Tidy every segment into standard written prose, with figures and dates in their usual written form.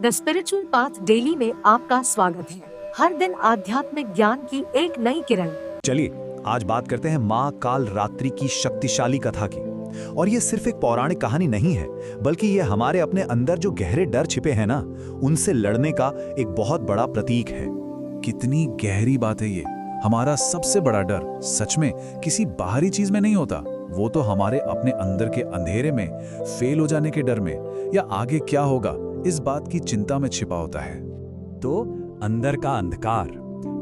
The spiritual path daily में आपका स्वागत है। हर दिन आध्यात्मिक ज्ञान की एक नई किरण। चलिए आज बात करते हैं माँ काल रात्रि की शक्तिशाली कथा की। और ये सिर्फ एक पौराणिक कहानी नहीं है, बल्कि ये हमारे अपने अंदर जो गहरे डर छिपे हैं ना, उनसे लड़ने का एक बहुत बड़ा प्रतीक है। कितनी गहरी बात है ये। हमारा सबसे बड़ा डर सच में किसी बाहरी चीज में नहीं होता, वो तो हमारे अपने अंदर के अंधेरे में, फेल हो जाने के डर में, या आगे क्या होगा इस बात की चिंता में छिपा होता है। तो अंदर का अंधकार,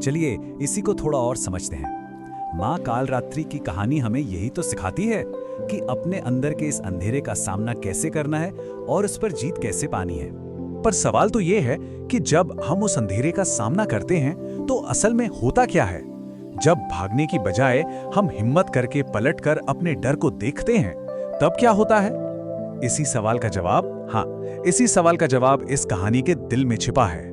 चलिए इसी को थोड़ा और समझते हैं। माँ कालरात्रि की कहानी हमें यही तो सिखाती है कि अपने अंदर के इस अंधेरे का सामना कैसे करना है और उस पर जीत कैसे पानी है। पर सवाल तो ये है कि जब हम उस अंधेरे का सामना करते हैं तो असल में होता क्या है? जब भागने की बजाय हम हिम्मत करके पलटकर अपने डर को देखते हैं, तब क्या होता है? इसी सवाल का जवाब इस कहानी के दिल में छिपा है।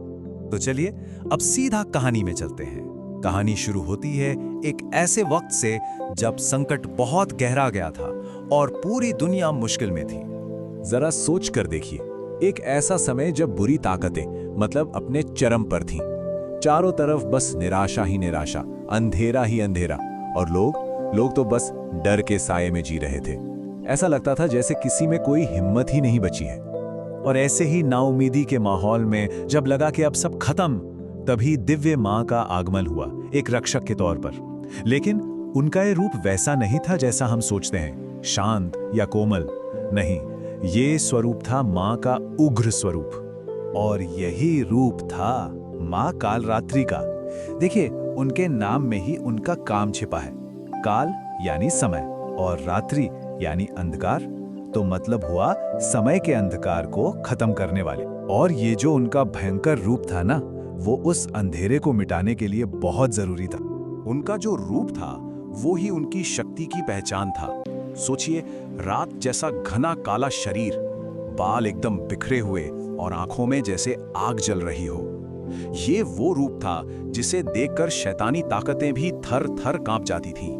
तो चलिए अब सीधा कहानी में चलते हैं। कहानी शुरू होती है एक ऐसे वक्त से जब संकट बहुत गहरा गया था और पूरी दुनिया मुश्किल में थी। जरा सोच कर देखिए, एक ऐसा समय जब बुरी ताकतें मतलब अपने चरम पर थीं। चारों तरफ बस निराशा ही निराशा, अंधेरा ही अंधेरा, और लोग तो बस डर के साये में जी रहे थे। ऐसा लगता था जैसे किसी में कोई हिम्मत ही नहीं बची है। और ऐसे ही नाउमीदी के माहौल में जब लगा कि अब सब खत्म, तभी दिव्य माँ का आगमन हुआ, एक रक्षक के तौर पर। लेकिन उनका ये रूप वैसा नहीं था जैसा हम सोचते हैं, शांत या कोमल। नहीं, ये स्वरूप था माँ का उग्र स्वरूप। और यही रूप था माँ कालरात्रि का। देखिए, उनके नाम में ही उनका काम छिपा है। काल यानी समय और रात्रि यानी अंधकार, तो मतलब हुआ समय के अंधकार को खत्म करने वाले। और ये जो उनका भयंकर रूप था ना, वो उस अंधेरे को मिटाने के लिए बहुत जरूरी था। उनका जो रूप था वो ही उनकी शक्ति की पहचान था। सोचिए, रात जैसा घना काला शरीर, बाल एकदम बिखरे हुए और आंखों में जैसे आग जल रही हो। ये वो रूप था जिसे देखकर शैतानी ताकतें भी थर थर कांप जाती थीं।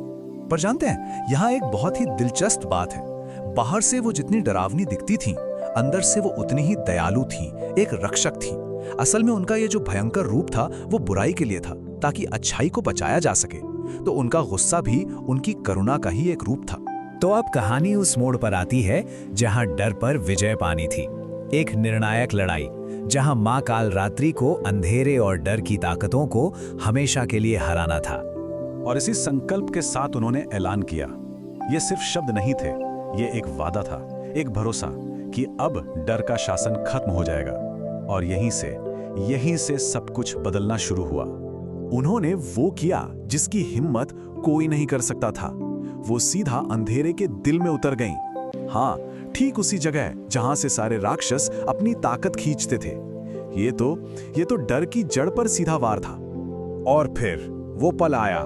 पर जानते हैं, यहाँ एक बहुत ही दिलचस्प बात है। बाहर से वो जितनी डरावनी दिखती थीं, अंदर से वो उतनी ही दयालु थीं, एक रक्षक थीं। असल में उनका ये जो भयंकर रूप था वो बुराई के लिए था, ताकि अच्छाई को बचाया जा सके। तो उनका गुस्सा भी उनकी करुणा का ही एक रूप था। तो अब कहानी उस मोड़ पर आती है जहां डर पर विजय पानी थी। एक निर्णायक लड़ाई, जहां माँ कालरात्रि को अंधेरे और डर की ताकतों को हमेशा के लिए हराना था। और इसी संकल्प के साथ उन्होंने ऐलान किया। ये सिर्फ शब्द नहीं थे, ये एक वादा था, एक भरोसा कि अब डर का शासन खत्म हो जाएगा। और यहीं से सब कुछ बदलना शुरू हुआ। उन्होंने वो किया जिसकी हिम्मत कोई नहीं कर सकता था। वो सीधा अंधेरे के दिल में उतर गईं। हाँ, ठीक उसी जगह जहां से सारे राक्षस अपनी ताकत खींचते थे। ये तो डर की जड़ पर सीधा वार था। और फिर वो पल आया।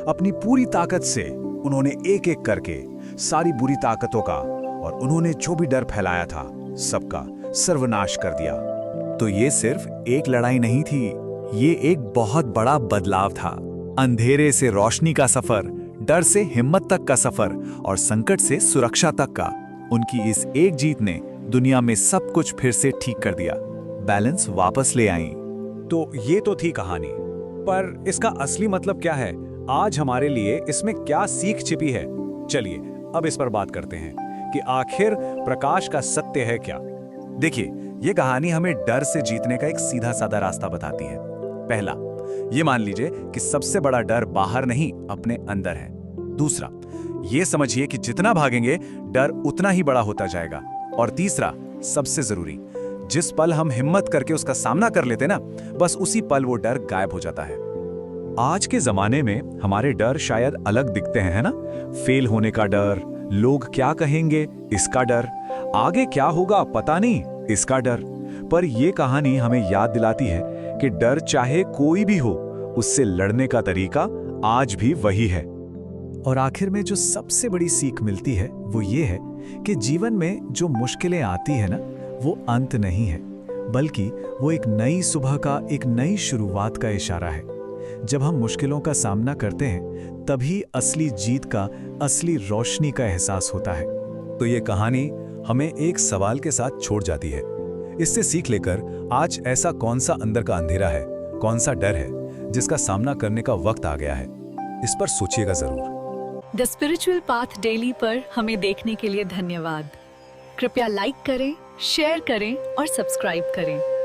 अपनी पूरी ताकत से उन्होंने एक एक करके सारी बुरी ताकतों का, और उन्होंने जो भी डर फैलाया था, सबका सर्वनाश कर दिया। तो ये सिर्फ एक लड़ाई नहीं थी, ये एक बहुत बड़ा बदलाव था। अंधेरे से रोशनी का सफर, डर से हिम्मत तक का सफर, और संकट से सुरक्षा तक का। उनकी इस एक जीत ने दुनिया में सब कुछ फिर से ठीक कर दिया, बैलेंस वापस ले आई। तो ये तो थी कहानी, पर इसका असली मतलब क्या है? आज हमारे लिए इसमें क्या सीख छिपी है? चलिए अब इस पर बात करते हैं कि आखिर प्रकाश का सत्य है क्या। देखिए, ये कहानी हमें डर से जीतने का एक सीधा साधा रास्ता बताती है। पहला, ये मान लीजिए कि सबसे बड़ा डर बाहर नहीं, अपने अंदर है। दूसरा, ये समझिए कि जितना भागेंगे डर उतना ही बड़ा होता जाएगा। और तीसरा, सबसे जरूरी, जिस पल हम हिम्मत करके उसका सामना कर लेते ना, बस उसी पल वो डर गायब हो जाता है। आज के जमाने में हमारे डर शायद अलग दिखते हैं, है ना? फेल होने का डर, लोग क्या कहेंगे इसका डर, आगे क्या होगा पता नहीं इसका डर। पर यह कहानी हमें याद दिलाती है कि डर चाहे कोई भी हो, उससे लड़ने का तरीका आज भी वही है। और आखिर में जो सबसे बड़ी सीख मिलती है वो ये है कि जीवन में जो मुश्किलें आती है ना, वो अंत नहीं है, बल्कि वो एक नई सुबह का, एक नई शुरुआत का इशारा है। जब हम मुश्किलों का सामना करते हैं, तभी असली जीत का, असली रोशनी का एहसास होता है। तो ये कहानी हमें एक सवाल के साथ छोड़ जाती है। इससे सीख लेकर आज ऐसा कौन सा अंदर का अंधेरा है, कौन सा डर है जिसका सामना करने का वक्त आ गया है? इस पर सोचिएगा जरूर। द स्पिरिचुअल पाथ डेली पर हमें देखने के लिए धन्यवाद। कृपया लाइक करें, शेयर करें और सब्सक्राइब करें।